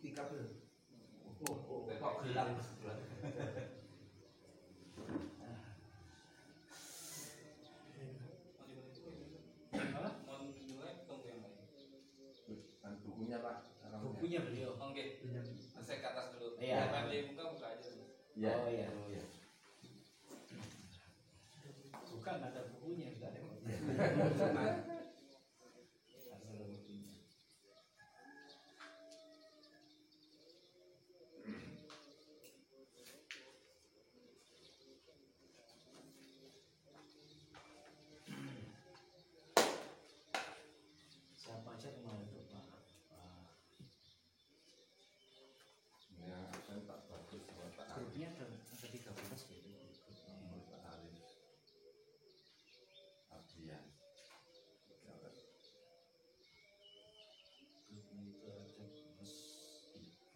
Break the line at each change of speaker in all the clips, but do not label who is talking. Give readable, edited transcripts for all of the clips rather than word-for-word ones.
tiga belas.
Kok gelap.
Bukunya Pak.
Bukunya beliau.
Oke. Saya ke atas dulu.
Iya.
Yang buka aja dulu.
Iya.
Oh iya. Bukan ada bukunya sudah ada. Siapa aja kemarin tuh Pak?
Ya, kan Pak Bagus sama Pak Arif.
Grupnya ada 13 gitu.
Pak Arif. Abrian.
Grupnya itu ada Mas.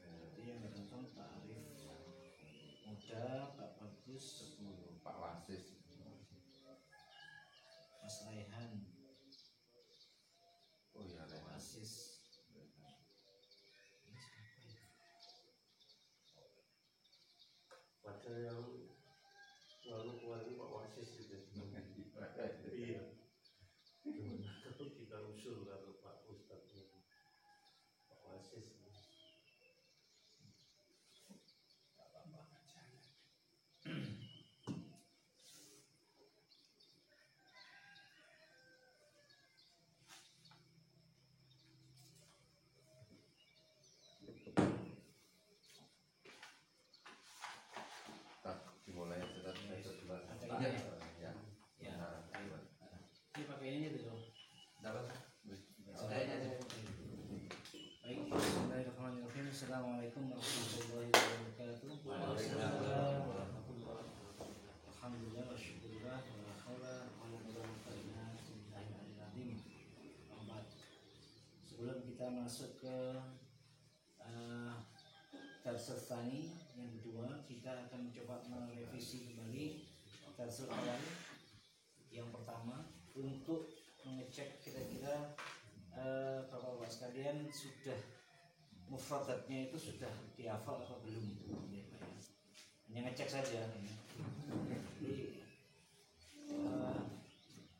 Jadi yang datang Pak Arif, Muda, Pak Bagus,
Pak Wasis.
Mas Raihan,
Oh iya,
Pak
Rehan.
Asis. Ini siapa ya?
Padahal yang lalu kemarin Pak Wasis gitu. Iya. Tapi kita usul kalau Pak Ustadz Pak Wasis.
Tak dimulai sudah dua.
Ada
Pak.
ini
Ya.
Ya.
Nah,
Ini pakai ini dulu.
Dapat.
Baik, bismillahirrahmanirrahim. Assalamualaikum warahmatullahi wabarakatuh. Waalaikumsalam warahmatullahi wabarakatuh. Alhamdulillah wa syukurillah wa la haula wa la quwwata illa billahil azim. Ahmad. Sebelum kita masuk ke Darsus Tsani yang kedua, kita akan mencoba merevisi kembali Darsul Awal yang pertama untuk mengecek kira-kira Bapak-bapak sekalian sudah mufradatnya itu sudah dihafal atau belum ya, Pak, ya. Hanya ngecek saja ya. Jadi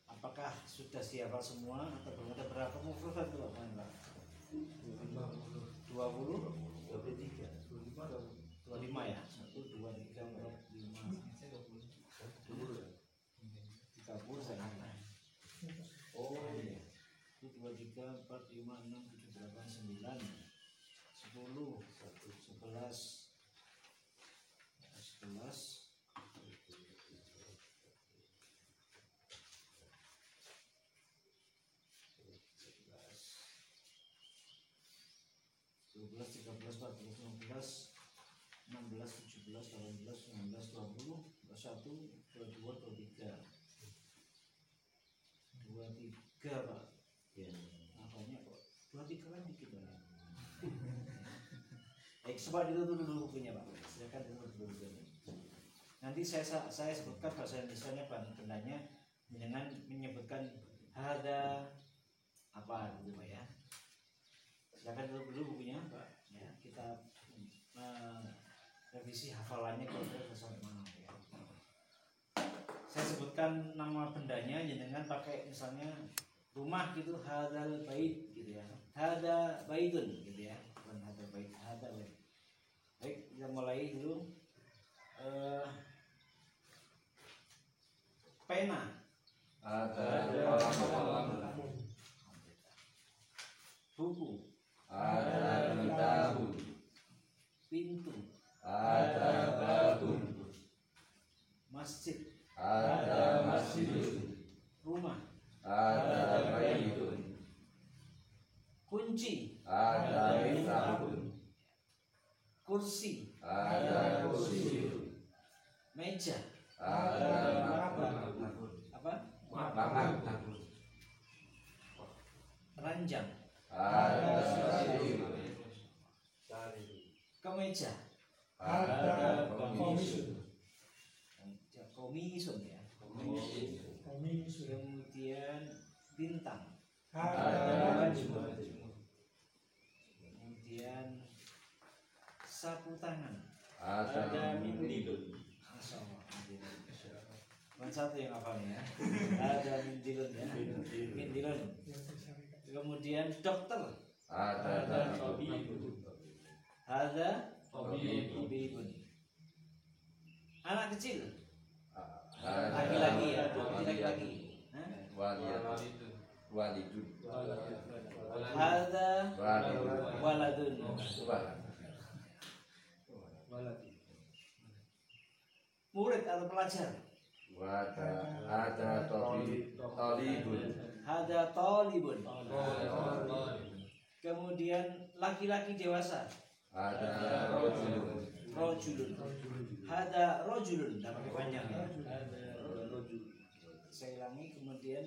apakah sudah dihafal semua atau belum? Ada berapa mufradat itu Pak? 20 23 25 ya? 1 2 3 4 5 30 saya ingat. Oh iya. 1 2 3 4 5 6 7 8 9 10 11 12 13 14 15 16 17 18 19 20 21 22 23 23 Pak. Ya, apanya kok 23 kan dikit banget. Baik, coba ditutup dulu bukunya Pak. Silakan ditutup dulu bukunya. Nanti saya sebutkan bahasa Indonesianya bandanya dengan menyebutkan ada apa gitu Pak ya. Silakan ditutup dulu bukunya Pak. Ya, kita revisi hafalannya kalau sampai mana ya. Saya sebutkan nama bendanya dengan pakai misalnya rumah gitu, hadal bait gitu ya, hada baitun gitu ya, bukan hadal bait, hada bait. Baik, kita mulai dulu. Pena,
Ada kolam.
buku,
Ada kitabun.
pintu,
Ada babun.
masjid,
Ada masjidun.
rumah,
Ada baitun.
kunci,
Ada kitabun.
kursi,
Ada kursiun.
meja,
Ada makbun.
apa?
Makbun.
Ranjang,
Ada sarir.
kemeja,
Ada komisun.
komisun ya. Kemudian bintang.
Ada
Kemudian sapu tangan.
Ada
mindilun.
Masya Allah. Bukan satu yang hafalnya ya. Ada mindilun ya. Mindilun. Kemudian dokter.
ada
Ada
tabibun.
tabibun. Anak kecil.
Ada
Laki-laki ya. Laki-laki. Hah?
walidun.
Ada waladun. Murid atau pelajar.
Ada talibun.
Ada talibun. Kemudian laki-laki dewasa.
Ada rojulun.
Rojulun. Ada rojulun. Tidak pakai panjang ya. Saya ulangi. Kemudian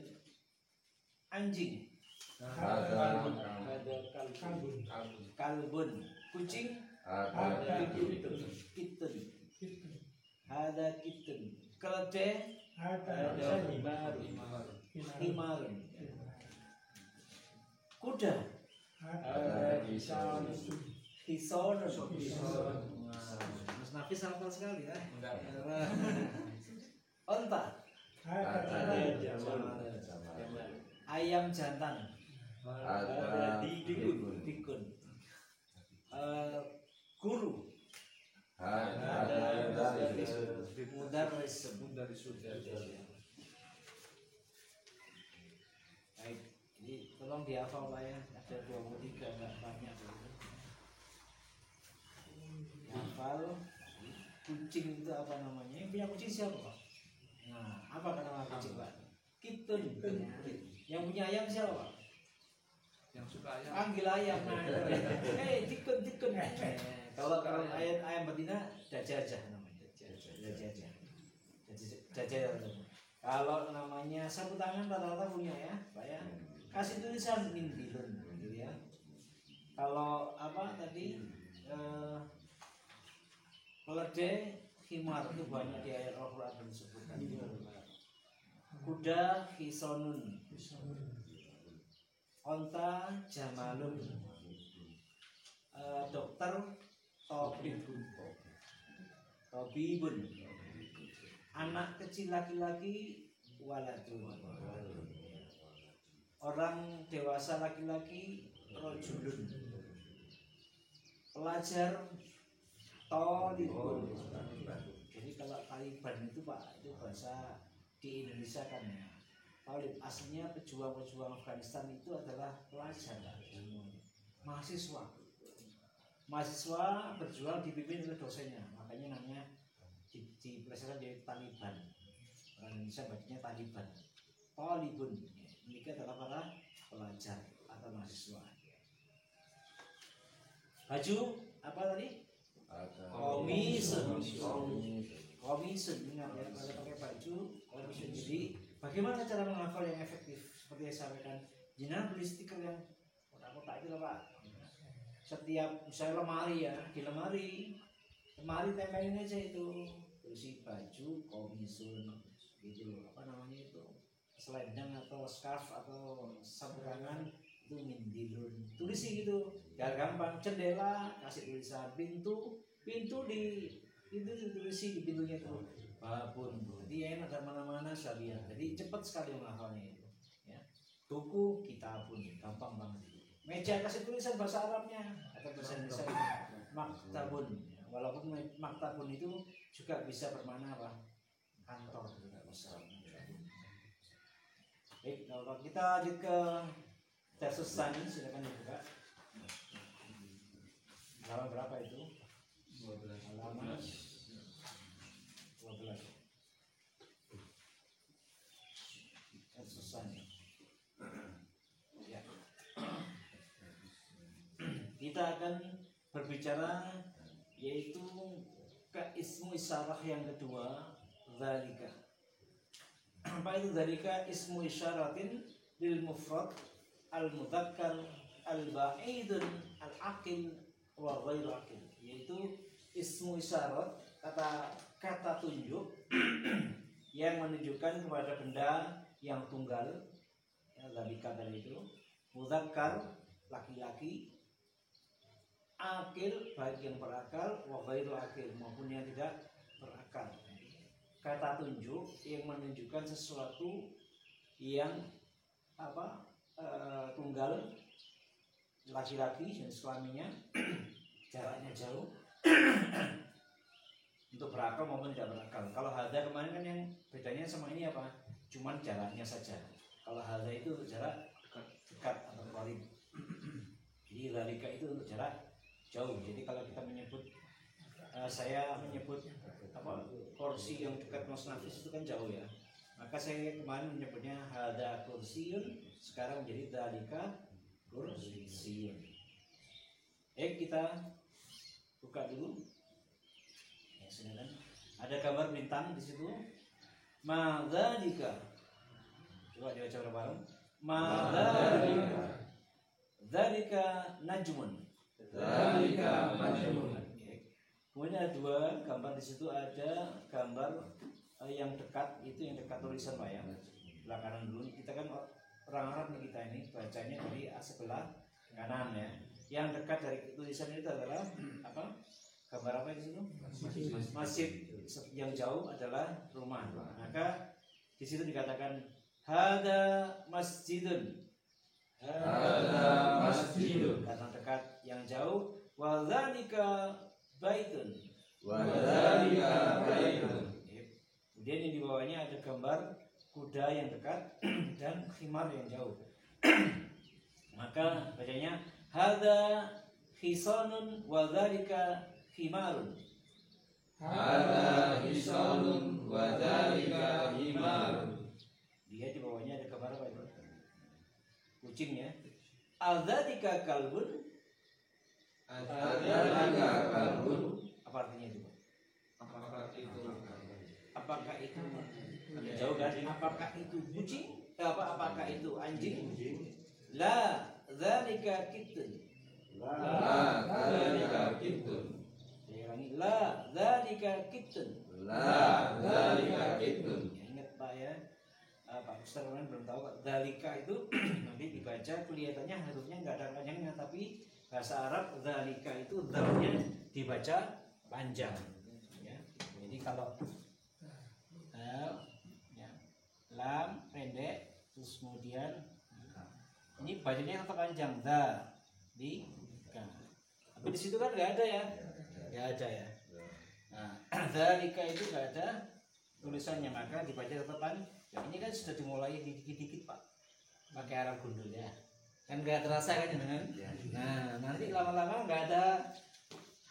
anjing.
Ada
Kalbun. Kucing.
ada
Kitten. Ada kitten. Keledai. Ada himarun. Kuda.
ada hisonun.
Hisonun. Mas Nafis hafal sekali ya. Onta.
Ada
Ayam jantan.
ada
Dikun. Guru.
ada
Mudarris. Baik, jadi tolong dihafal Pak ya. Ada 23 enggak banyak. Hafal. Kucing itu apa namanya? Yang punya kucing siapa Pak? Nah, apa nama kucing Pak? Kitten. Yang punya ayam siapa Pak?
Yang suka ayam.
Panggil ayam. Dikun. Kalau ayam betina dajajah namanya. Dajajah. Kalau namanya sapu tangan rata-rata punya ya, Pak ya. Kasih tulisan mindilun gitu ya. Kalau apa tadi keledai himar itu banyak di ayat Al-Qur'an disebutkan. Kuda hisonun. Onta jamalun. Dokter tabibun. Anak kecil laki-laki waladun. Orang dewasa laki-laki rojulun. Pelajar talibun. Jadi kalau taliban itu Pak, itu bahasa di Indonesia kan ya. Talib aslinya pejuang-pejuang Afghanistan itu adalah pelajar, mahasiswa berjuang dipimpin oleh dosennya, makanya namanya dipelesetkan jadi Taliban. Orang Indonesia bacanya Taliban. Talibun, mereka adalah para pelajar atau mahasiswa. Baju apa tadi? Komisun, ingat ya, kalau pakai baju komisun. Jadi bagaimana cara menghafal yang efektif? Seperti yang saya sampaikan, jenengan beli stiker yang kotak-kotak itu loh Pak. Setiap misalnya lemari ya, di lemari tempelin aja itu tulis baju komisun gitu, apa namanya itu, selendang atau scarf atau sapu tangan itu mindilun, tulis gitu biar gampang. Jendela kasih tulisan, pintu di itu ditulis di pintunya itu babun. Jadi enak dan mana-mana saya lihat, jadi cepat sekali menghafalnya itu ya. Buku kitabun gampang banget itu. Meja kasih tulisan bahasa Arabnya atau bahasa Indonesia, maktabun. Walaupun maktabun itu juga bisa bermakna apa? Kantor juga bisa. Baik, kalau kita lanjut ke Darsus Tsani, silakan dibuka. Halaman berapa itu? 12. Halaman 12. Darsus Tsani. Ya. Kita akan berbicara yaitu ke ismu isyarah yang kedua, dzalika. Apa itu dzalika? Ismu isyaratin lil mufrad al mudzakkar al ba'idun al aqil wa ghairu aqil, yaitu ismu isyarat, kata tunjuk yang menunjukkan kepada benda yang tunggal ya, dzalika tadi itu, mudzakkar laki-laki, akil, baik yang berakal, wa ghairul akil, maupun yang tidak berakal. Kata tunjuk yang menunjukkan sesuatu yang tunggal, laki-laki dan suaminya jaraknya jauh untuk berakal maupun tidak berakal. Kalau hadza kemarin kan yang bedanya sama ini apa? Cuman jaraknya saja. Kalau hadza itu untuk jarak dekat atau qarib. Jadi zalika itu untuk jarak jauh. Jadi kalau kita menyebut saya menyebut kursi yang dekat Mas Nafis itu kan jauh ya. Maka saya kemarin menyebutnya hadza kursiyun, sekarang menjadi zalika kursiyun. Kita buka dulu. Ya, silakan. Ada gambar bintang di situ. Madzalika. Coba dibaca bareng. Madzalika. Dzalika najmun.
Dzalika najmun.
Kemudian ada dua gambar di situ, ada gambar yang dekat, itu yang dekat tulisan Pak ya. Sebelah kanan dulu. Kita kan orang Arab nih kita ini bacanya dari sebelah kanan ya. Yang dekat dari tulisan itu adalah apa? Gambar apa di situ? Masjid. Yang jauh adalah rumah. Maka di situ dikatakan hada masjidun.
Hada masjidun.
Karena dekat, yang jauh wa dzalika baitun.
Wa dzalika baitun.
Kemudian yang di bawahnya ada gambar kuda yang dekat dan khimar yang jauh. Maka bacanya hadza hisanun wa dzalika khimarun.
Hadza hisanun wa dzalika khimarun.
Dia di bawahnya ada gambar apa itu? Kucing ya. Adzalika kalbun.
Adzalika kalbun.
Apa artinya itu?
Apakah itu?
Apakah itu jauh kan? Apakah itu kucing? Apakah itu anjing? La dzalika kitun.
La dzalika kitun.
Saya ulangi, la dzalika kitun.
La dzalika kitun.
Ya, ingat Pak ya. Pak Ustaz kemarin belum tahu Pak. Dzalika itu nanti dibaca kelihatannya hurufnya nggak ada panjangnya, tapi bahasa Arab dzalika itu dzalnya dibaca panjang. Ya. Jadi kalau ya, lam pendek, terus kemudian ini bacanya tetap panjang, tapi di situ kan nggak ada ya, nggak ada ya. Nah, dzalika itu nggak ada tulisannya, maka dibaca tetap panjang. Ini kan sudah dimulai dikit-dikit Pak, pakai Arab gundul ya, kan nggak terasa kan dengan. Nah, nanti lama-lama nggak ada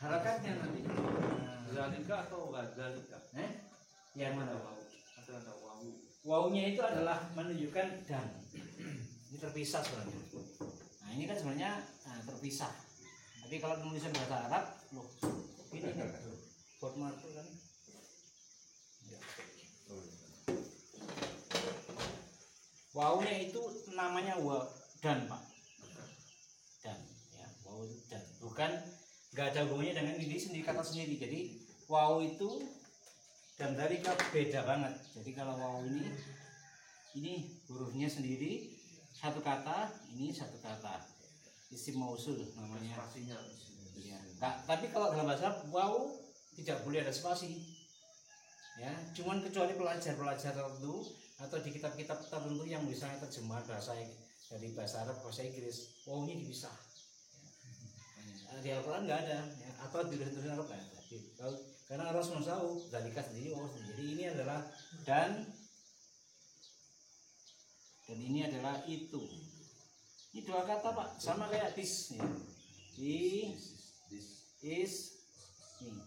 harakatnya nanti.
Zalika atau ghazalika?
Yang mana?
Ada wawu.
Wawunya itu adalah menunjukkan dan. Ini terpisah sebenarnya. Nah ini kan sebenarnya terpisah. Tapi kalau penulisan bahasa Arab, loh ini kan buat marker kan. Wawunya itu namanya dan Pak. Dan ya, wawu itu dan. Bukan nggak ada hubungannya dengan ini sendiri, kata sendiri. Jadi wawu itu dan dzalika beda banget. Jadi kalau wawu ini hurufnya sendiri satu kata, ini satu kata. Isim mausul namanya.
Spasinya.
Ya. Tapi kalau dalam bahasa Arab wawu tidak boleh ada spasi. Ya, cuman kecuali pelajar-pelajar tertentu atau di kitab-kitab tertentu yang bisa terjemah bahasa dari bahasa Arab ke bahasa Inggris, wawunya dipisah. Ya. Di Al-Quran nggak ada, ya. Atau di tulisan Arab nggak ada. Karena Rasul tahu dzalika sendiri wawu sendiri. Jadi ini adalah dan ini adalah itu. Ini dua kata Pak, sama kayak this ya. Is ini.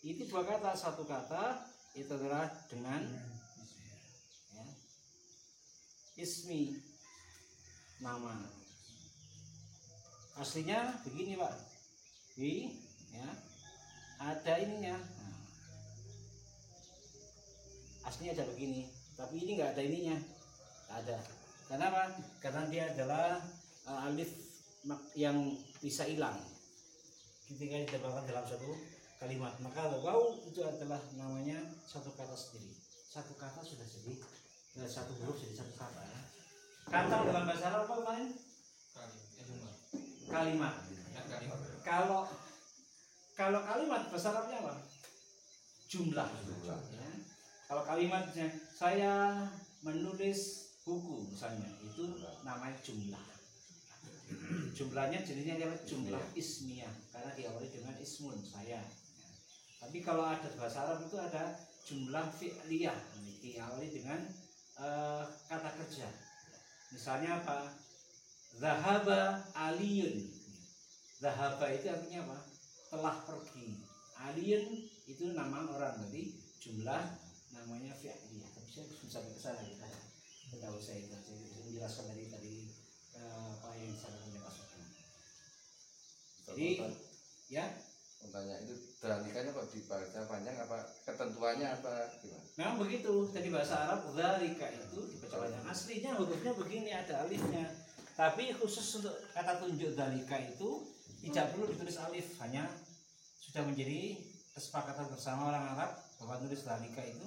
Itu dua kata, satu kata itu adalah dengan ya. Ismi nama. Aslinya begini Pak. Ya. Ada ininya. Nah. Aslinya ada begini, tapi ini nggak ada ininya. Ada. Kenapa? Karena dia adalah alif yang bisa hilang ketika ditambahkan dalam satu kalimat. Maka wawu itu adalah namanya satu kata sendiri. Satu kata sudah jadi satu huruf jadi satu kata. Ya. Kata dalam bahasa Arab apa kemarin? Kalimat. Kalau kalimat bahasa Arabnya apa? Jumlah. Ya. Kalau kalimatnya saya menulis buku misalnya, itu namanya jumlah. Jumlahnya jenisnya adalah jumlah ismiyah karena diawali dengan ismun saya. Tapi kalau ada bahasa Arab itu ada jumlah fi'liyah, diawali dengan kata kerja. Misalnya apa? Zahaba aliyun. Zahaba itu artinya apa? Telah pergi. Aliyun itu nama orang, jadi jumlah namanya fi'liyah. Tapi saya sampai ke sana kita tidak usah itu. Saya menjelaskan tadi apa yang saya maksudkan. Jadi ya.
Tanya itu dalikanya kok dibaca panjang apa ketentuannya apa gimana?
Memang begitu. Jadi bahasa Arab dalika itu dibaca panjang. Aslinya hurufnya begini, ada alifnya. Tapi khusus untuk kata tunjuk dalika itu tidak perlu ditulis alif, hanya sudah menjadi kesepakatan bersama orang Arab bahwa tulis dalika itu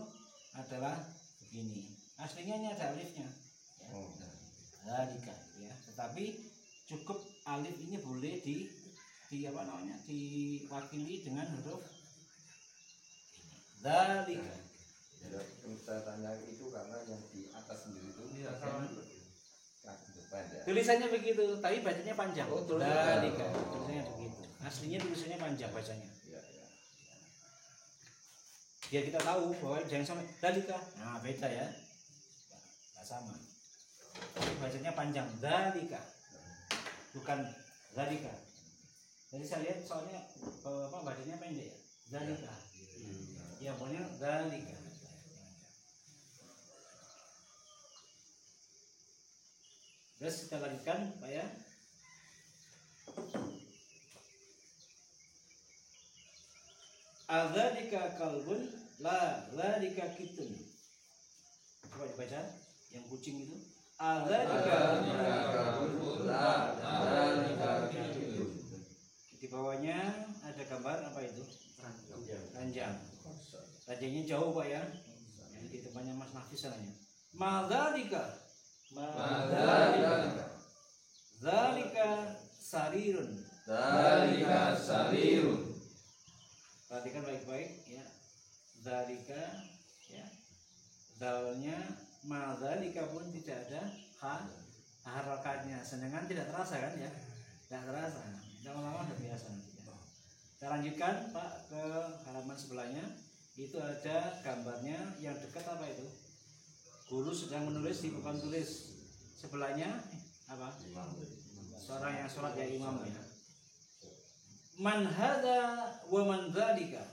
adalah begini. Aslinya ini ada alifnya. Ya. Dalika ya. Tetapi cukup alif ini boleh diwakili dengan huruf dalika.
Ya, saya tanya itu karena yang di atas sendiri itu
tulisannya begitu, tapi bacanya panjang.
Oh,
dalika. Tulisannya begitu. Aslinya tulisannya panjang bacanya.
Ya.
Biar kita tahu bahwa jangan sampai dalika. Nah, beda ya. Enggak sama. Tapi bacanya panjang dalika. Bukan dalika. Jadi saya lihat soalnya bacanya pendek ya. Dalika. Ya, pokoknya dalika. Terus kita lanjutkan, Pak ya. Adzalika kalbun la dzalika kitun. Coba dibaca yang kucing itu. Adzalika
kalbun la dzalika kitun.
Di bawahnya ada gambar apa itu? Ranjang. Ranjangnya jauh Pak ya. Yang di depannya Mas Nafis sananya. Madzalika. Dzalika sarirun.
Dzalika sarirun.
Perhatikan baik-baik ya. Dzalika ya. Dalnya madzalika pun tidak ada harokatnya. Sedangkan tidak terasa kan ya? Tidak terasa. Lama-lama sudah biasa nanti ya. Kita lanjutkan Pak ke halaman sebelahnya. Itu ada gambarnya yang dekat apa itu? Guru sedang menulis di papan tulis. Sebelahnya apa? Seorang yang sholat ya imam ya. Man hadza wa man dzalika.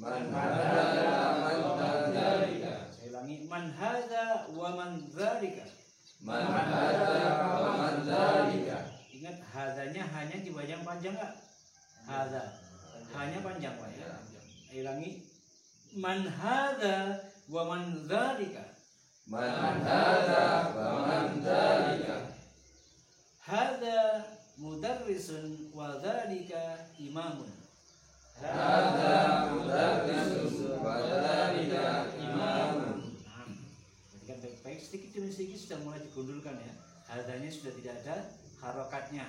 Man hadza wa man dzalika.
Saya ulangi, man hadza wa man dzalika.
Man hadza wa man dzalika.
Ingat hadzanya hanya dibaca panjang enggak? Hadza. Hanya panjang Pak ya. Saya ulangi, man hadza wa man dzalika.
Man hadza wa man dzalika.
Hadza mudarrisun wa dzalika imamun.
Hadza mudarrisun wa dzalika imamun.
Perhatikan baik-baik, sedikit demi sedikit sudah mulai digundulkan ya. Hadzanya sudah tidak ada harokatnya.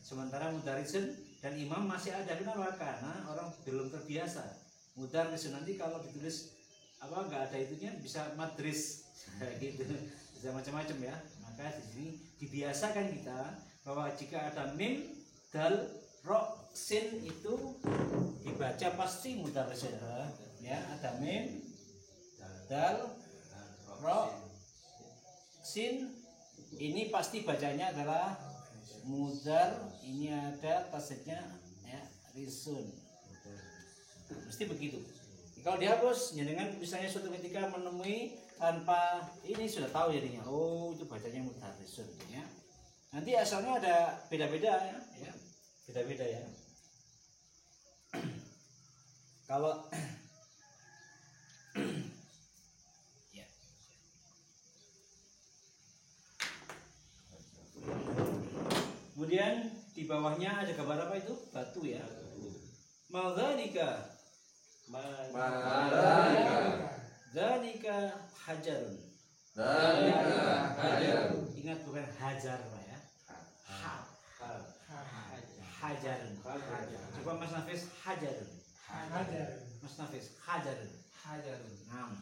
Sementara mudarrisun dan imam masih ada. Kenapa? Karena orang belum terbiasa. Mudarrisun nanti kalau ditulis apa enggak ada itunya bisa madris gitu, bisa macam-macam ya. Maka di sini dibiasakan kita bahwa jika ada mim, dal, ro, sin itu dibaca pasti mudarris ya. Ada mim, dal, ro, sin, ini pasti bacanya adalah mudar. Ini ada tasnya ya, risun. Mesti begitu. Kalau dihapus, ya dengan misalnya suatu ketika menemui tanpa ini sudah tahu jadinya. Oh, itu bacanya mudarrisun ya. Nanti asalnya ada beda-beda ya. Beda-beda ya. Kalau ya. Kemudian di bawahnya ada gambar apa itu? Batu ya. Madzalika. Dzalika hajarun.
Dzalika hajarun.
Ingat bukan hajar Pak ya. Hajar. hajarun. Coba Mas Nafis hajarun. Mas Nafis hajarun. Naam.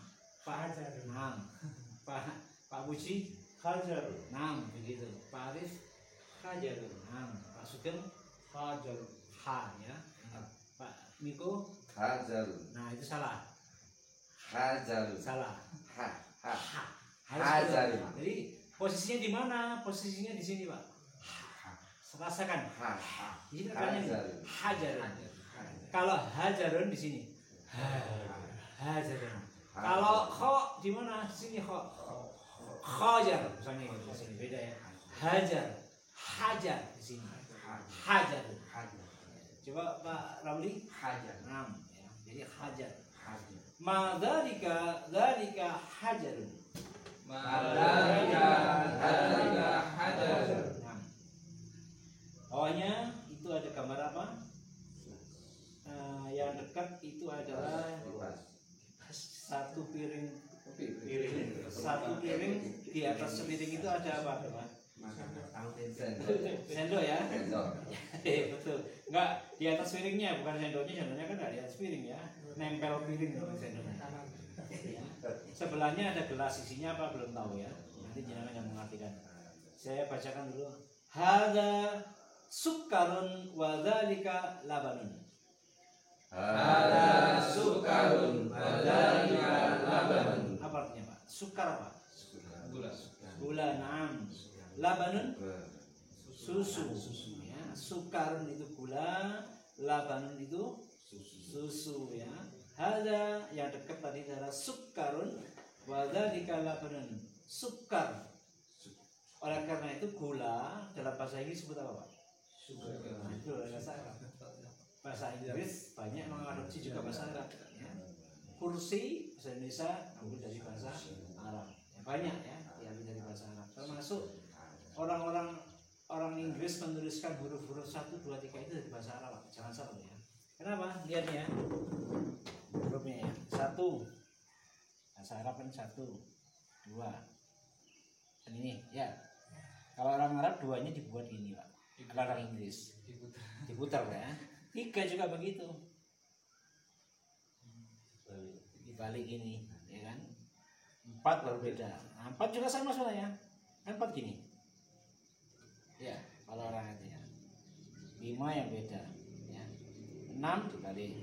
Pak Naam. Pak Puji Naam, begitu. Pak Arif hajarun. Naam. Pak Sugeng hajarun. Ha ya. Pak Miko
Hajarun.
nah itu salah.
Hajarun.
Salah.
Ha.
Harus
Hajarun.
betul. Jadi posisinya di mana? Posisinya di sini, Pak. Rasakan.
Ha.
Di sini tekannya nih.
Hajarun.
Hajarun. Kalau hajarun di sini. Hajarun. Kalau kho di mana? Di sini kho. Khajar misalnya gitu di sini beda ya. Hajar. Hajar di sini. Hajar. Coba Pak Ramli. Naam ya. Jadi hajar. Madzalika hajarun.
Madzalika hajarun.
Nah, bawahnya itu ada gambar apa? Yang dekat itu adalah satu piring. Satu piring di atas piring itu ada apa? Sendok ya? Betul. Enggak di atas piringnya, bukan sendoknya kan di atas piring ya. Nempel piring sendoknya. Sebelahnya ada gelas, isinya apa belum tahu ya. Nanti jangan yang mengartikan. Saya bacakan dulu. Hadza sukarun wa dzalika labanun.
Hadza sukarun wa dzalika labanun.
Apa artinya, Pak? Sukar apa?
Gula.
Gula, naam. Labanun susu. Ya, sukarun itu gula, labanun itu susu ya. Hadza yang dekat tadi adalah sukarun wa dzalika labanun. Sukar. Oleh karena itu gula dalam bahasa Inggris sebut apa, Pak? Nah, itu bahasa Arab. Bahasa Inggris banyak mengadopsi juga bahasa Arab ya. Kursi bahasa Indonesia ambil dari bahasa Arab. Ya, banyak ya diambil dari bahasa Arab. Termasuk orang Inggris menuliskan huruf-huruf 1, 2, 3 itu dari bahasa Arab, Pak. Jangan salah ya. Kenapa? Lihat ya. Hurufnya ya. 1. Bahasa Arab kan 1, 2. Dan ini ya. Kalau orang Arab 2-nya dibuat gini, Pak. Kalau orang Inggris diputar ya. 3 juga begitu. Dibalik ini, ya kan? 4 baru beda. Nah, 4 juga sama sebenarnya. 4 gini. Ya, kalau orang itu ya. 5 yang beda, ya. 6 dibalik.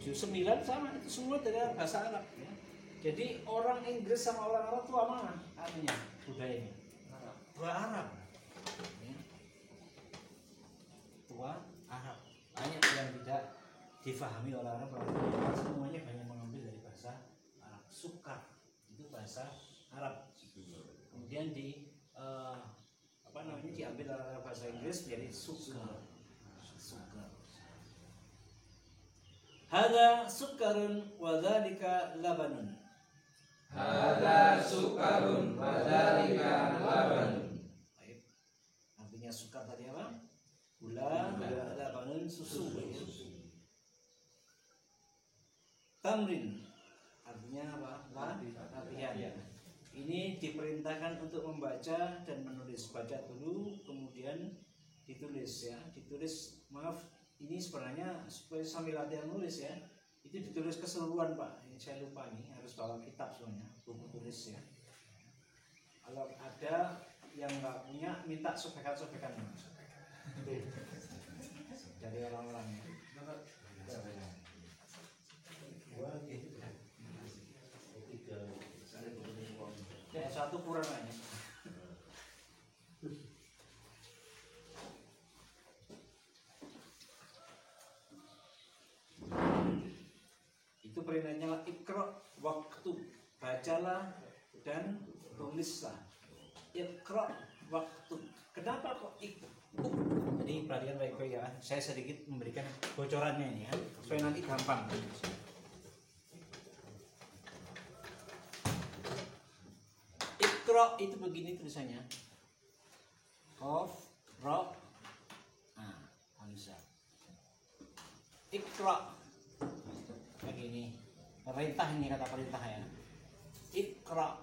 7, 9 sama, itu semua dari bahasa Arab ya. Jadi orang Inggris sama orang Arab itu mana artinya budayanya? Tua Arab. Ya. Tua Arab. Banyak yang tidak difahami oleh orang Arab, semuanya banyak mengambil dari bahasa Arab. Sukar itu bahasa Arab. Kemudian diambil dari bahasa Inggris jadi sukar. Hadza sukarun wa dzalika labanun.
Hadza sukarun wa dzalika labanun.
Baik. Artinya sukar tadi apa? Gula, labanun susu. Tamrin artinya apa? Latihan. Ini diperintahkan untuk membaca dan menulis. Baca dulu, kemudian ditulis ya. Ditulis, maaf, ini sebenarnya supaya sambil latihan nulis ya. Itu ditulis keseluruhan, Pak. Ini saya lupa nih, harus bawa kitab semuanya, buku tulis ya. Kalau ada yang nggak punya, minta sobekan-sobekan dari orang-orang ya. Ya, 1 kurang aja. Itu perintahnya lah ikra waktu, bacalah dan tulislah. Ikra waktu. Kenapa kok ikra? Jadi perhatikan baik-baik ya. Saya sedikit memberikan bocorannya ini ya, supaya nanti gampang. Ikra itu begini tulisannya. Qaf, ra, hamzah. Ikra. Begini. Perintah ini kata perintah ya. Ikra.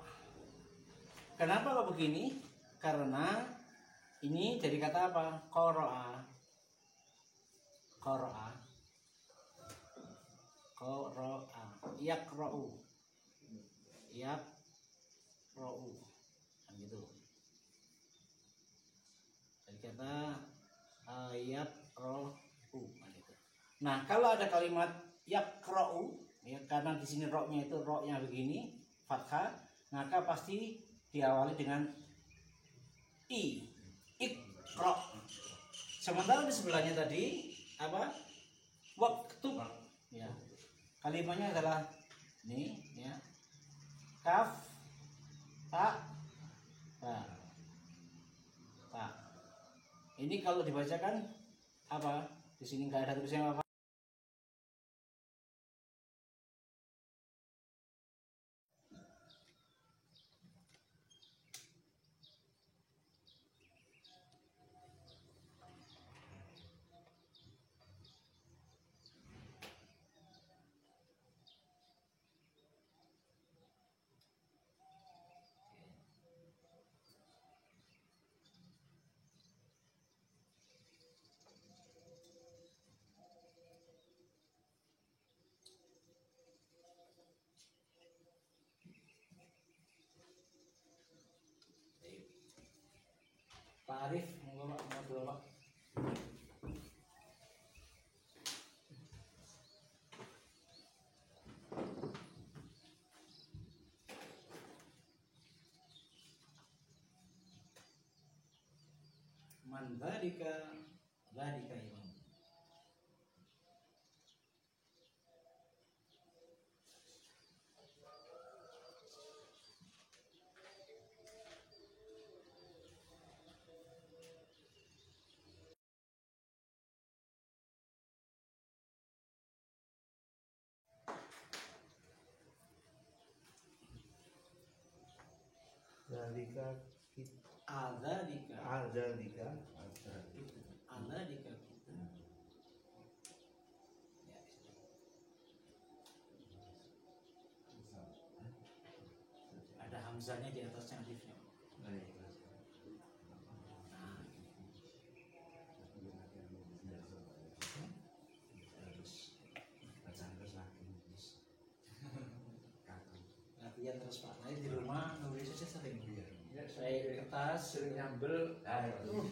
Kenapa kok begini? Karena Ini dari kata apa? Qara'a. Qara'a. Qara'a. Yaqra'u. Yaqra'u. Kan gitu. Dari kata yaqra'u. Kan gitu. Nah, kalau ada kalimat yaqra'u, ya, karena di sini ro-nya itu ro-nya begini, fathah, maka pasti diawali dengan i, iqra. Sementara di sebelahnya tadi apa? Waktu. Ya. Kalimatnya adalah ini, ya. Kaf, ta, ta. Ta. Ini kalau dibacakan apa? Di sini nggak ada tulisannya apa? Pak Arif, monggo Pak, monggo Pak. Man dzalika dzalika imam.
Zalika
Adzalika.
Adzalika
Adzalika. Ada hamzahnya di atasnya alifnya. Nah, latihan terus Pak. Nah, di rumah nulis aja sering. Saya kertas,
Sering nyambel.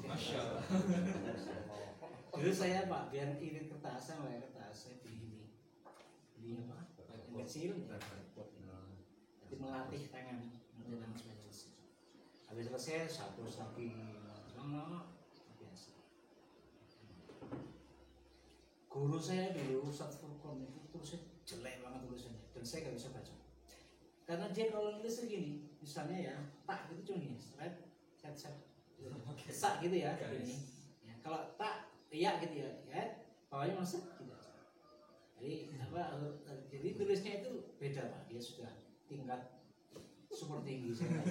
Masya Allah. Dulu saya Pak, biar irit kertas sama kertas saya beli apa? Yang kecil. Jadi melatih tangan, menjelang selesai. Habis selesai satu lagi, sama biasa. Guru saya dulu Ustadz Furqon itu tulisnya jelek banget tulisannya, dan saya nggak bisa baca. Karena dia kalau nulis segini, misalnya ya, tak gitu cuma gini, set, sak gitu ya, gini. Ya, kalau tak, ya gitu ya, bawahnya masuk tidak. Jadi apa? Jadi tulisnya itu beda Pak, dia sudah tingkat super tinggi saya.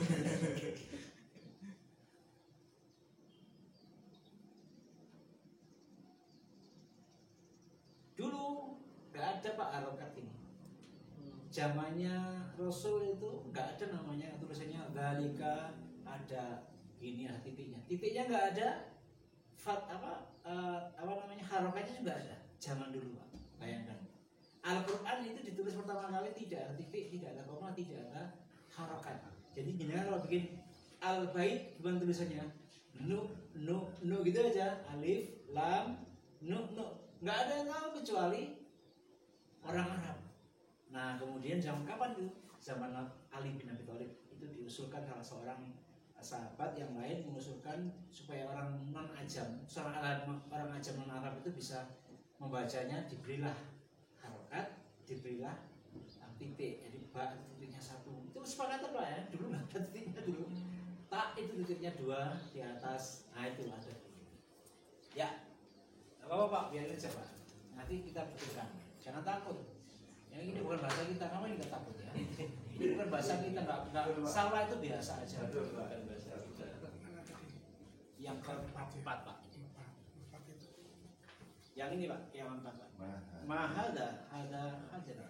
Dulu nggak ada Pak harokat ini. Zamannya Rasul itu nggak ada namanya tulisannya dzalika, ada gini ya titiknya nggak ada, apa namanya harokatnya juga ada zaman dulu Pak. Bayangkan Al-Quran itu ditulis pertama kali tidak ada titik, tidak ada koma, tidak ada harokat. Jadi gimana kalau bikin Al-Bait gimana tulisannya? Nu gitu aja, alif lam nu nggak ada yang tahu kecuali orang Arab. Nah kemudian zaman kapan tuh? Zaman Ali bin Abi Thalib itu diusulkan salah seorang sahabat yang lain mengusulkan supaya orang non ajam, orang ajam non Arab itu bisa membacanya, diberilah harokat, diberilah titik, jadi ba titiknya satu. Itu sepakatan Pak ya, dulu nggak ada titiknya dulu. Tak itu titiknya dua di atas, nah itu ada. Ya, nggak apa-apa Pak, biarin aja Pak. Nanti kita betulkan, jangan takut. Yang ini bukan bahasa kita, ngapain kita takut ya? Ini bukan bahasa kita, nggak salah itu biasa aja. Yang keempat Pak. Yang ini Pak, yang keempat Pak. Mahada, ada hajar.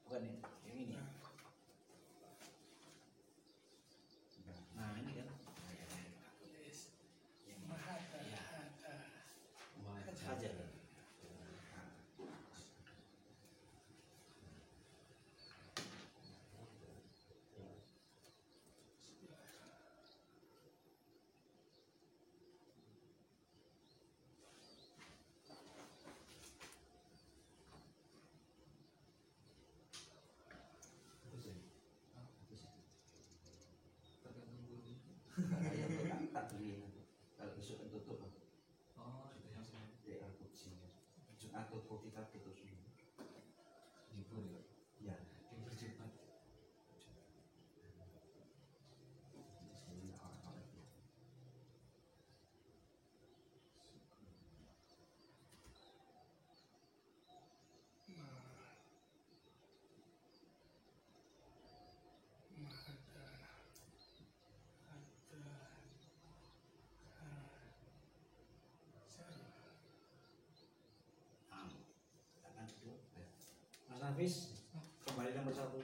Bukan ini, yang ini. Nah ini kan.
tak beli kalau besok kan tutup lah.
Oh, itu yang saya.
Ya aku sih atau kopi tapi terus
Libur ya.
ya
Yang bercepat.
Tangan dulu. Mas Nafis kembali nomor 1.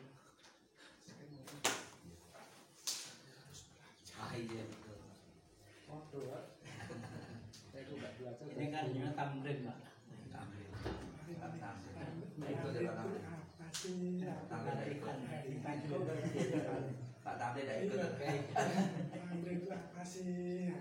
ah iya betul.
Waduh, Pak.
Saya juga belajar.
Ini kan namanya tamrin, Pak.
Tampil itu adalah tampil dari ikut Pak tampil dari ikut
itu apa sih?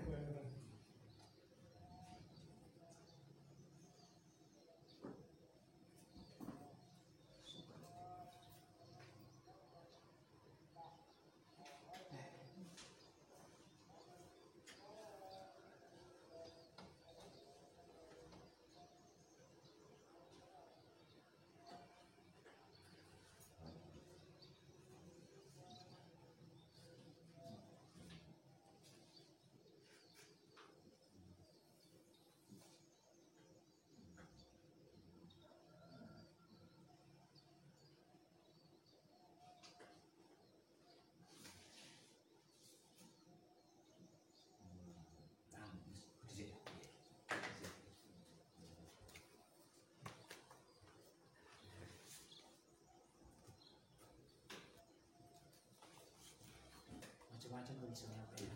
Macam-macam tulisannya apa ya?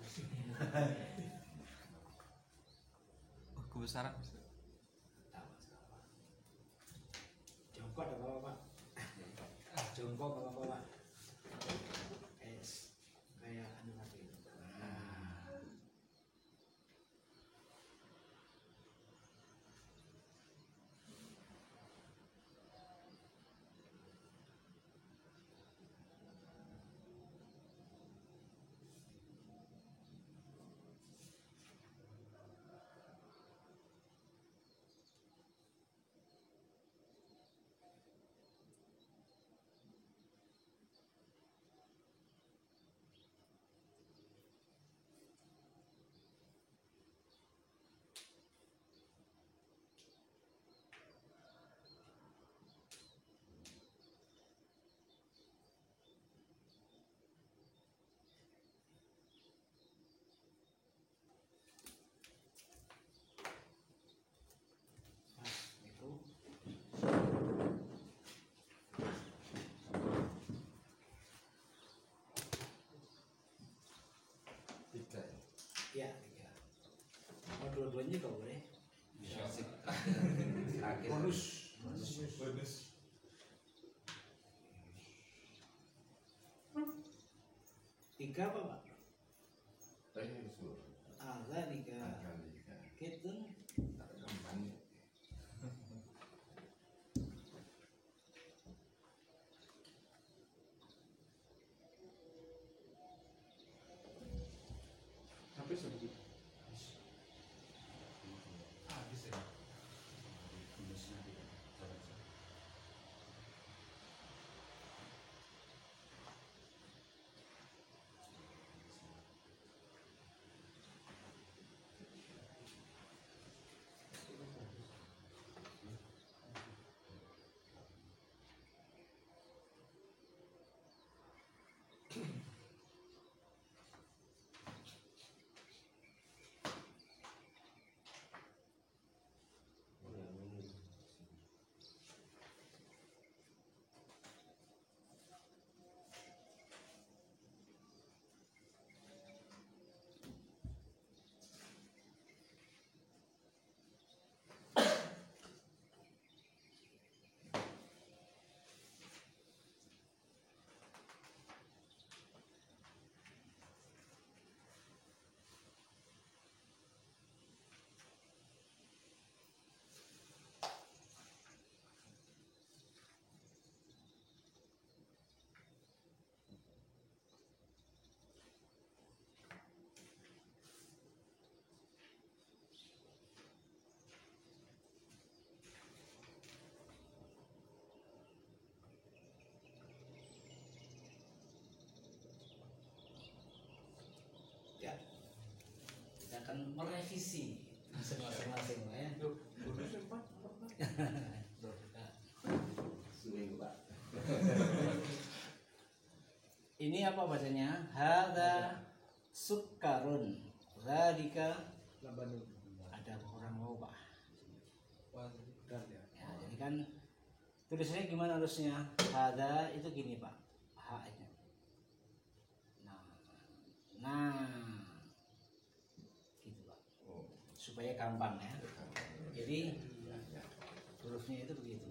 Oh, kebesaran.
Jongkok ada apa, Pak? Jongkok apa, Pak? Kayak anu tadi. Ya, tiga. Mau dua-duanya juga boleh.
terakhir
Bonus. Tiga apa, Pak? Ada tiga. Kita
Sampai sedikit. Habis ya.
akan merevisi masing-masing ya. Ini apa bacanya? Hadza sukkarun. Dzalika
Labanun.
ada kurang mau Pak.
Dan ya.
Ya, jadi kan tulisannya gimana harusnya? Hadza itu gini Pak. H-nya. Nah, gitu Pak. Supaya gampang ya. Jadi hurufnya itu begitu.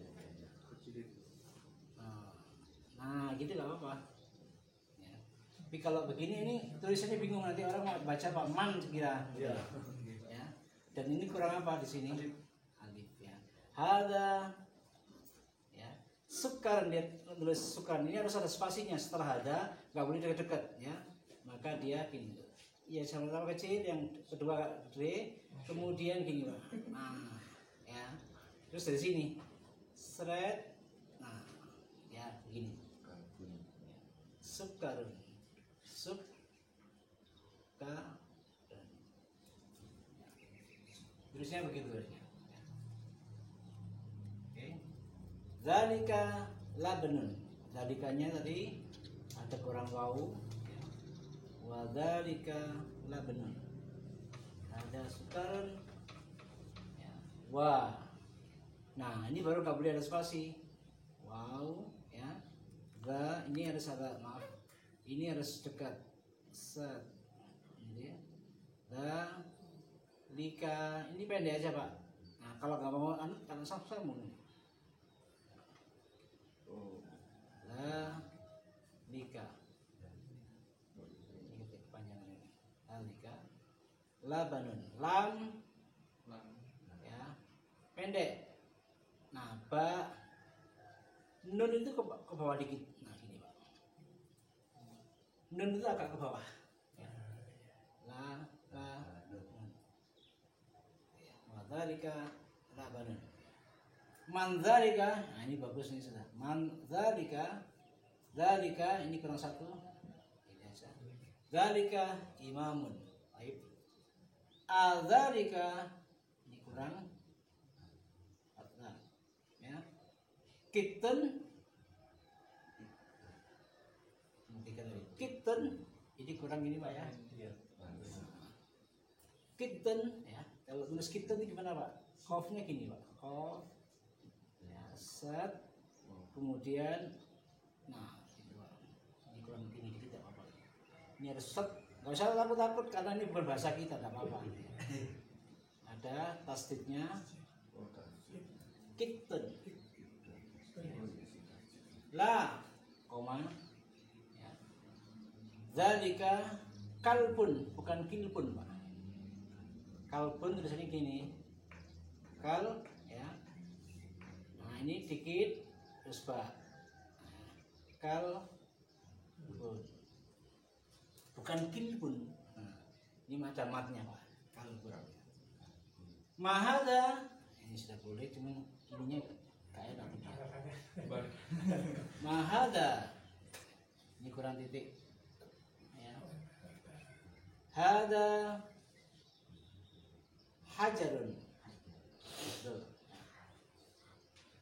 Nah, gitu nggak apa-apa. Ya. Tapi kalau begini ini tulisannya bingung, nanti orang mau baca Pak man kira.
Iya.
Ya. Dan ini kurang apa di sini? Alif ya. Hadza ya. Sukar, dia tulis sukar ini harus ada spasinya setelah ada, nggak boleh dekat-dekat ya. Maka dia gini. Ya sama-sama kecil, yang kedua gede, kemudian gini Pak. Nah, ya. Terus dari sini seret. Nah, ya begini. Sukarun. Sukarun. Terusnya begitu harusnya. Oke. Zalika labanun. Zalikanya tadi ada kurang wau. Wa zalika labanun. Ada sukarun. Ya. Wa. Nah, ini baru nggak boleh ada spasi. Wow, ya. Ga ini harus agak maaf. Ini harus dekat. Set. Ini dia. Da lika ini pendek aja Pak. Nah, kalau nggak mau karena sambung. La lika. Ini kepanjangan ini. La lika. Labanun. Lam. Ya. Pendek. Nah, ba nun itu ke bawah dikit. Nah, ini Pak. Nun itu agak ke bawah. Ya. La nun. Ya, madzalika labanun. Mandzalika, nah ini bagus nih sudah. Mandzalika, dzalika ini kurang satu. Ini aja. Dzalika imamun. Baik. Adzalika ini kurang. Kitten kitten ini kurang ini Pak ya. Kitten ya. Kalau tulis kitten itu gimana Pak? Qafnya gini Pak. Qaf ya, set kemudian nah gitu Pak. Ini kurang gini dikit tidak apa-apa. Ini harus set. Enggak usah takut-takut karena ini bukan bahasa kita, tidak apa-apa. Ada tasdidnya. Kitten. La koma ya. Zalika kalbun bukan kilbun Pak. Kalbun tulisannya gini. Kal ya. Nah, ini dikit terus Pak. Kal bun. Bukan kilbun. Nah, ini macam matnya Pak. Kalbun. Mahada ini sudah boleh cuman ininya kayak nanti. Mahada ini kurang titik ya. Hada hajarun.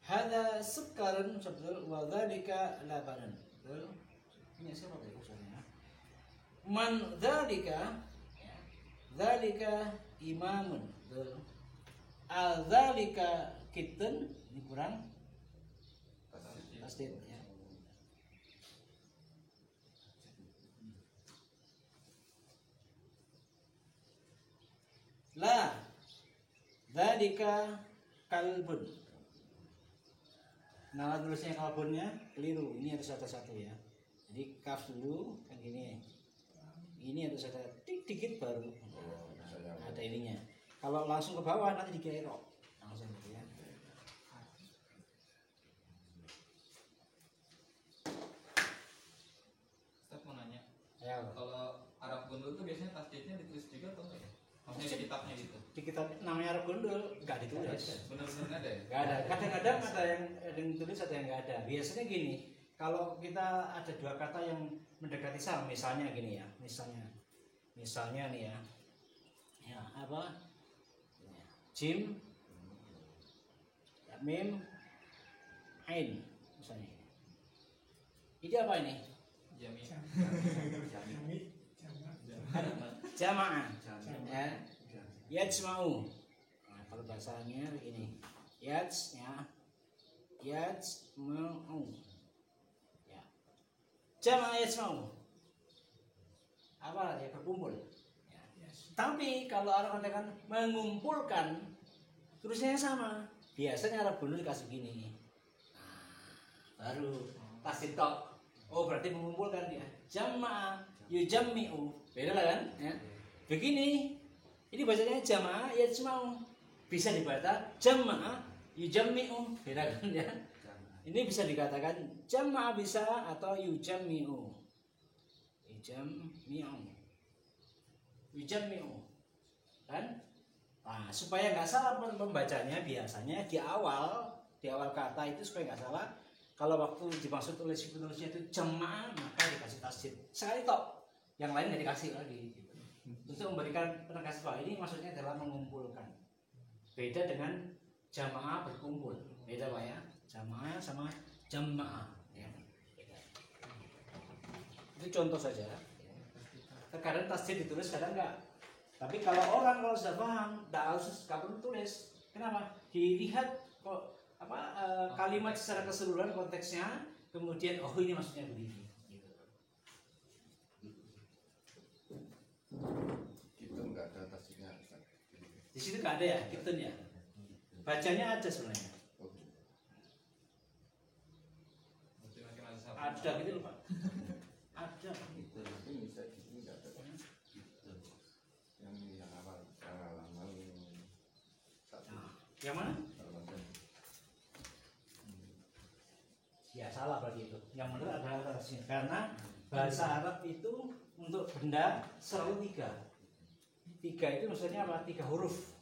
Hada sukarun betul. Wa dzalika labanun. Betul. Ini siapa tulisannya? Man dzalika dzalika imamun. Betul. Al-dzalika kitten ini kurang tasdid ya. La dzalika kalbun. Nah, tulisnya kalbunnya keliru. Ini harus ada satu ya. Jadi kaf dulu kan gini. Ini harus ada dikit baru ada ininya. Kalau langsung ke bawah nanti dikira rok. Langsung gitu ya.
Saya mau nanya,
Ya,
kalau Arab gundul itu biasanya tasdidnya ditulis juga atau enggak ya? Maksudnya di kitabnya gitu?
di kitab namanya Arab Gundul nggak ditulis.
Bener-bener ada ya?
Nggak ada. Kadang-kadang ada yang tulis, ada yang nggak ada. Biasanya gini, kalau kita ada dua kata yang mendekati sama, misalnya gini ya, misalnya nih ya, ya apa? Jim, mim, ain misalnya. Ini apa ini?
Jami.
Jami.
Jamaah. Ya.
Jam.
Yajma'u. Nah, kalau bahasanya begini. Yajma'u. Ya. Jamaah yajma'u. Apa ya, berkumpul. Ya. Tapi kalau orang katakan mengumpulkan, tulisnya sama. Biasanya Arab Bunur dikasih gini. Nah, baru tasdid tok. Oh, berarti mengumpulkan dia. Jamaah yujammi'u. Beda lah kan? Ya. Begini. Ini bacanya jamaah yajma'u. Bisa dibaca jamaah yujammi'u. Beda kan ya? Ini bisa dikatakan jamaah bisa atau yujammi'u. Yujammi'u. Kan? Nah, supaya nggak salah membacanya biasanya di awal kata itu supaya nggak salah. Kalau waktu dimaksud oleh si penulisnya itu jamaah, maka dikasih tasdid sekali tok, yang lain nggak dikasih lagi. Untuk memberikan penegasan bahwa ini maksudnya adalah mengumpulkan. Beda dengan jamaah berkumpul, beda pak ya. Jamaah sama jamaah. Ya. Itu contoh saja. Kadang tasdid ditulis, kadang enggak. Tapi kalau sudah paham, tidak perlu tulis. Kenapa? Dilihat kok kalimat secara keseluruhan konteksnya, kemudian oh ini maksudnya begini.
Gitu nggak ada tasdidnya.
Di situ nggak ada ya, kitun ya. Bacanya ada sebenarnya. Ada gitu loh Pak. Ada.
Gitu, tapi bisa gitu nggak ada. Gitu. Yang awal,
Yang mana? Ya salah berarti itu. Yang benar adalah tasdid. Karena bahasa Arab itu untuk benda selalu 3. 3 itu maksudnya apa? 3 huruf.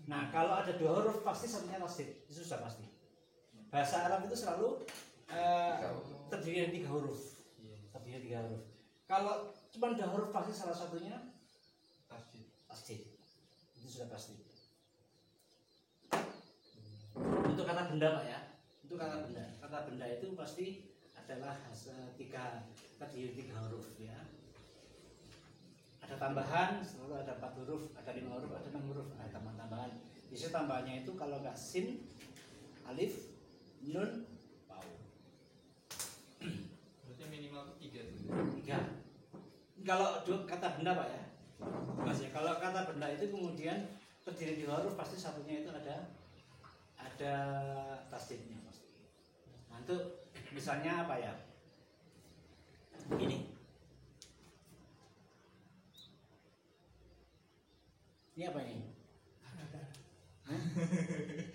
Nah kalau ada 2 huruf pasti satunya tasdid. Itu sudah pasti. Bahasa Arab itu selalu terdiri dari 3 huruf. Terdiri dari 3 huruf. Kalau cuma 2 huruf pasti salah satunya tasdid. Itu sudah pasti. Untuk kata benda Pak ya. Untuk kata benda. Kata benda itu pasti adalah terdiri 3 huruf ya. Ada tambahan, selalu ada 4 huruf, ada 5 huruf, ada 6 huruf, ada tambahan. Biasanya tambahannya itu kalau nggak sin, alif, nun, waw.
Berarti minimal 3 tuh.
3. Kalau kata benda Pak ya. Mas ya, kalau kata benda itu kemudian terdiri 3 huruf pasti satunya itu ada tasdidnya pasti. Nah, untuk misalnya apa ya? Ini apa ini?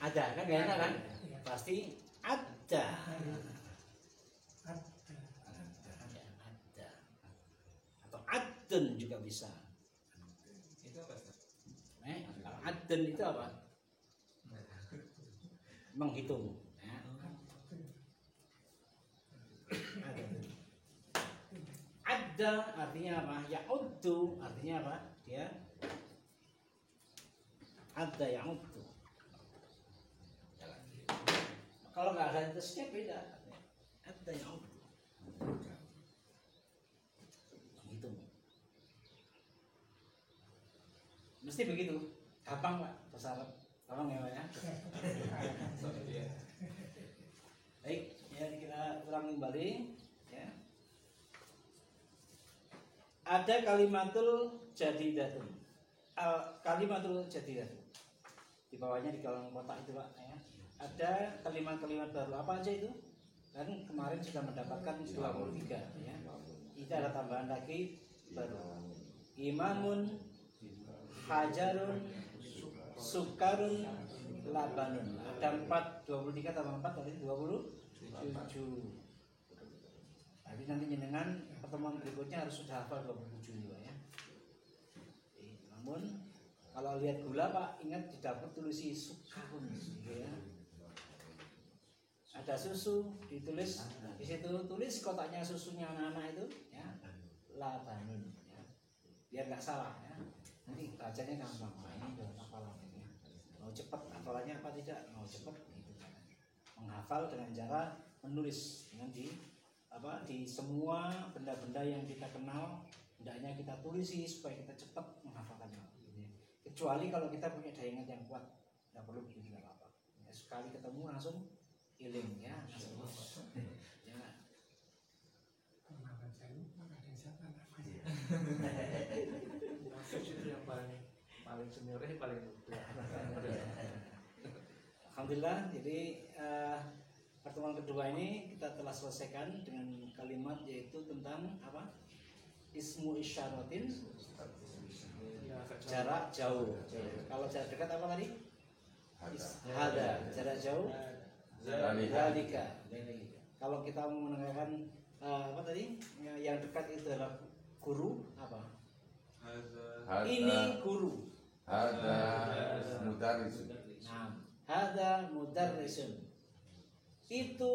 Ada kan gak enak kan? Pasti ada. Atau adun juga bisa.
Itu apa?
Kalau adun itu apa? Menghitung. Ya. Ada artinya apa? Ya'uddu artinya apa? Dia ada yang utuh. Kalau nggak ada tesnya beda. Ada yang utuh. Gitu. Mesti begitu. Gampang Pak bahasa Arab. Gampang ya Pak ya. Baik, ya kita ulang kembali. Ya. Ada kalimatul jadidatun. Kalimatul jadidatun. Di bawahnya di kolom kotak itu Pak ya. Ada kalimat-kalimat baru apa aja itu? Kan kemarin sudah mendapatkan 23 ya. Itu ada tambahan lagi baru. Imamun, hajarun, sukarun, labanun. Ada 23 tambah 4 berarti 27. Tapi nanti jenengan pertemuan berikutnya harus sudah hafal 27 juga ya. Namun kalau lihat gula Pak, ingat di dapur tulisi sukarun gitu ya. Ada susu ditulis di situ, tulis kotaknya susunya anak-anak itu ya. Labanun ya. Biar nggak salah ya. Nanti bacanya gampang. Nah, ini hafalan ini. Mau cepat hafalannya apa tidak? Mau cepat itu kan. Menghafal dengan cara menulis dengan di semua benda-benda yang kita kenal hendaknya kita tulisi supaya kita cepat menghafalkannya. Kecuali kalau kita punya daya ingat yang kuat, tidak perlu begitu tidak apa-apa. Ya, sekali ketemu langsung iling ya. Ya.
Pengalaman saya ada yang siapa namanya?
Nafis itu yang paling senior, paling muda.
Alhamdulillah, jadi pertemuan kedua ini kita telah selesaikan dengan kalimat yaitu tentang apa? Ismu isyaratin, jarak jauh. Kalau jarak dekat apa tadi? Hada. Jarak jauh. Zalika. Kalau kita mau mendengarkan apa tadi? Yang dekat itu adalah guru apa? Ini guru.
Hada mudarrisun.
Nah, hada mudarrisun. Itu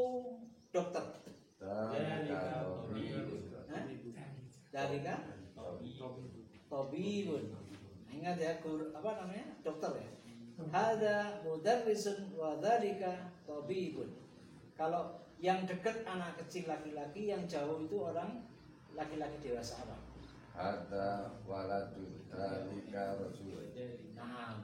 dokter. Dalika tabibun. Ingat ya, guru apa namanya? Dokter ya. Hada mudarrisun wa dzalika tabibun. Kalau yang dekat anak kecil laki-laki, yang jauh itu orang laki-laki dewasa apa?
Hada waladun dzalika rasul.
Nah,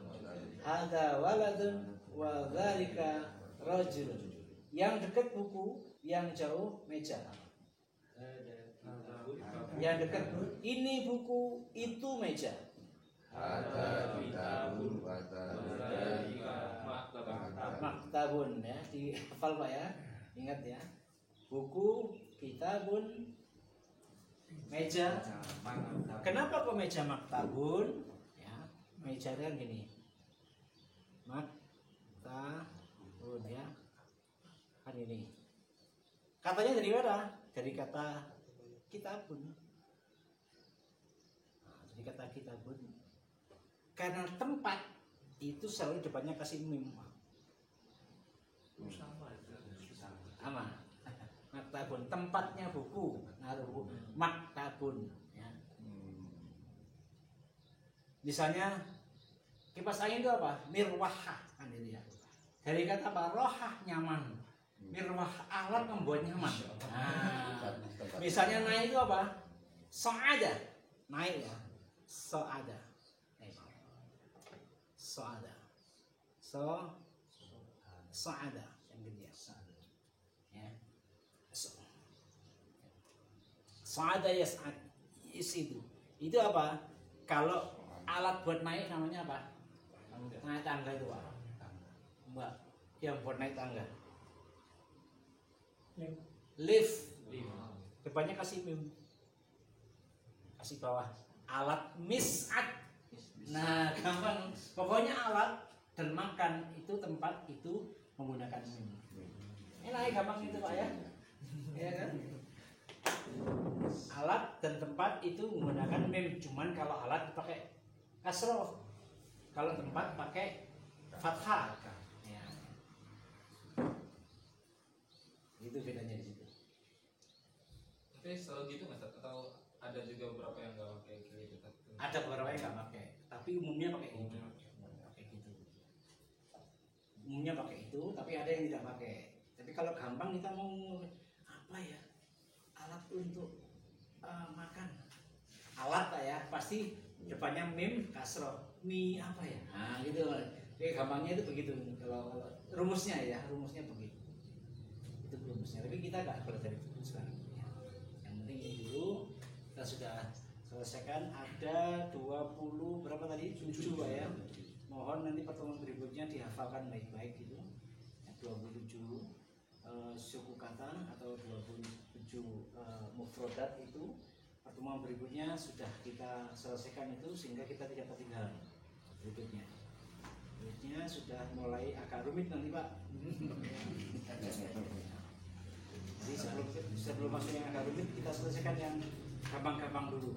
hada waladun wa dzalika rajulun. Yang dekat buku, yang jauh meja. Yang dekat ini buku, itu meja.
Hada kitabun wa dzalika
Maktabun ya, dihafal Pak ya. Ingat ya. Buku, kitabun, meja. Kenapa kok meja maktabun? Ya, meja kan gini. Maktabun ya. Kan ini. Katanya dari mana? Dari kata kitabun. Nah, jadi kata kitabun. Karena tempat itu selalu depannya kasih mim. Sama. Maktabun, tempatnya buku. Naruh buku. Maktabun. Ya. Misalnya kipas angin itu apa? Mirwahah kan itu ya. Dari kata apa? Rohah, nyaman. Mirwah, alat membuat nyaman. Nah, misalnya naik itu apa? So'ada, naik ya. So'ada, so'ada, so'ada yang gede ya. So'ada yas'ad, itu apa? Kalau alat buat naik namanya apa? Naik tangga itu apa? Mbak, yang buat naik tangga. Lift. Depannya kasih mim. Kasih bawah. Alat mis'ad. Nah, gampang. Pokoknya alat dan makan itu tempat itu menggunakan mim. Enak ya, gampang itu Pak ya. Ya kan? Alat dan tempat itu menggunakan mim. Cuman kalau alat pakai kasroh. Kalau tempat pakai fathah. Ya. Itu bedanya di situ.
Tapi selalu gitu nggak? Atau ada juga beberapa yang nggak pakai gitu?
Ada beberapa yang nggak pakai, tapi umumnya pakai itu. Pakai gitu. Umumnya pakai itu, tapi ada yang tidak pakai. Tapi kalau gampang kita mau apa ya? Alat untuk makan. Alat Pak ya, pasti depannya mim kasroh. Mi apa ya? Nah gitu. Jadi gampangnya itu begitu. Kalau rumusnya ya, rumusnya begitu. Itu rumusnya. Tapi kita nggak belajar itu sekarang. Ya. Yang penting ini dulu kita sudah selesaikan. Ada 20 berapa tadi? 7 Pak ya. Mohon nanti pertemuan berikutnya dihafalkan baik-baik gitu. 27 suku kata atau 27 mufrodat itu. Pertemuan berikutnya sudah kita selesaikan itu sehingga kita tidak ketinggalan. Berikutnya sudah mulai agak rumit nanti Pak. Jadi sebelum masuk yang agak rumit kita selesaikan yang gampang-gampang dulu.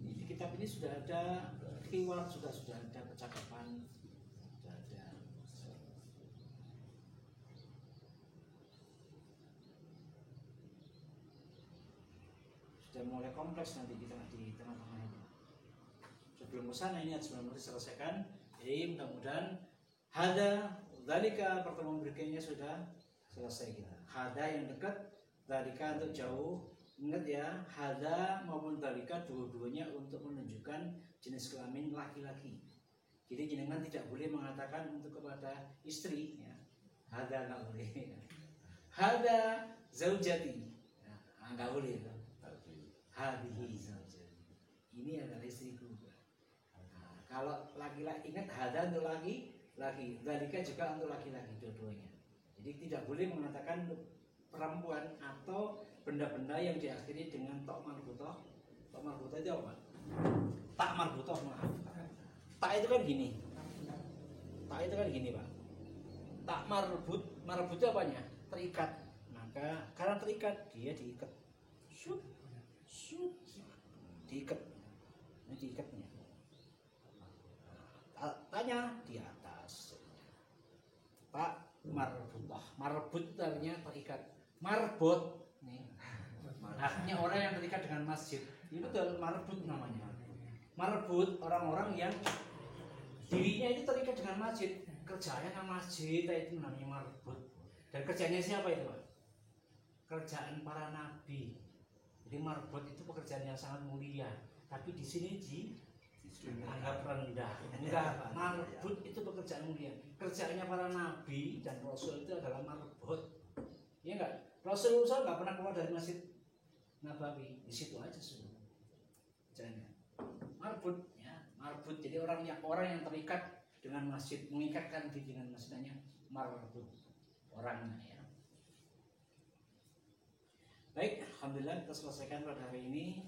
Di kitab ini sudah ada keyword, sudah ada percakapan, sudah ada. sudah mulai kompleks nanti kita di tengah-tengah itu. Sebelum kesana ini harus benar-benar diselesaikan. Jadi mudah-mudahan dzalika pertemuan berikutnya sudah selesai kita. Hada yang dekat, dzalika untuk jauh. Ingat ya, hada maupun dzalika dua-duanya untuk menunjukkan jenis kelamin laki-laki. Jadi jenengan tidak boleh mengatakan untuk kepada istri ya. Hada nggak boleh. Hada zaujati. Nah, nggak boleh. Hadihi zaujati. Ini adalah istriku. Nah, kalau laki-laki ingat hada untuk laki-laki, dzalika juga untuk laki-laki dua-duanya. Jadi tidak boleh mengatakan perempuan atau benda-benda yang diakhiri dengan tok marbutoh. Tok marbutoh itu apa? Tak marbutoh, maaf. Tak itu kan gini. Tak itu kan gini, Pak. Tak marbut itu apanya? Terikat. Maka karena terikat dia diikat. Shoot. Diikat. Ini diikatnya. Tanya di atas. Pak marbutah. Marbut itu artinya terikat. Marbot nih. Haknya orang yang terikat dengan masjid. Ini betul marbut namanya. Marbut orang-orang yang dirinya itu terikat dengan masjid. Kerjanya kan masjid itu namanya marbut. Dan kerjanya siapa itu, Pak? Kerjaan para nabi. Jadi marbut itu pekerjaan yang sangat mulia. Tapi di sini dianggap rendah. Enggak, Pak. Marbut itu pekerjaan mulia. Kerjaannya para nabi dan rasul itu adalah marbut. Iya enggak? Rasulullah enggak pernah keluar dari masjid Nabawi. Di situ aja sudah. Kerjaannya. Marbut ya, marbut. Jadi orang yang terikat dengan masjid, mengikatkan diri dengan masjidnya marbut orangnya ya. Baik, alhamdulillah kita selesaikan pada hari ini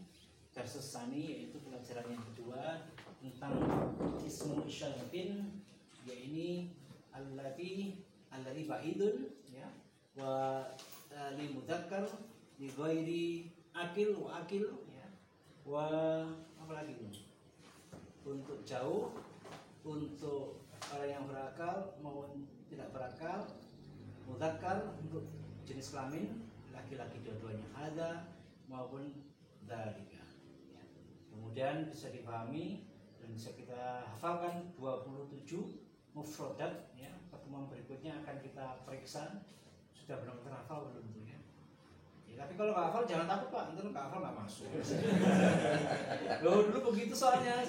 darsus tsani, yaitu pelajaran yang kedua tentang ismu isyaratin, yaitu allati ba'idun ya wa li mudzakkar li ghairi akil wa akil ya wa apa lagi itu? Untuk jauh, untuk orang yang berakal maupun tidak berakal, mudzakkar untuk jenis kelamin laki-laki dua-duanya, ada maupun dzalika ya. Kemudian bisa dipahami dan bisa kita hafalkan 27 mufradat ya. Pertemuan berikutnya akan kita periksa sudah benar-benar hafal belum tuh ya. Tapi kalau nggak hafal jangan takut, Pak, nanti nggak hafal nggak masuk. Loh dulu begitu soalnya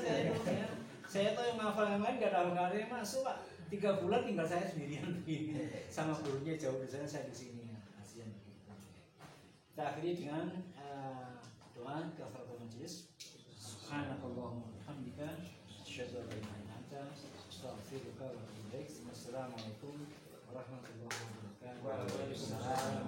saya tuh yang hafal yang lain nggak ada yang masuk, Pak. 3 bulan tinggal saya sendirian begini sama gurunya jauh di sana, saya di sini ya. Kasihan begitu. Kita akhiri dengan doa kafaratul majelis. Subhanakallahumma wa bihamdika asyhadu an la ilaha illa anta astaghfiruka wa atubu ilaik. Wassalamualaikum warahmatullahi wabarakatuh.
Waalaikumsalam.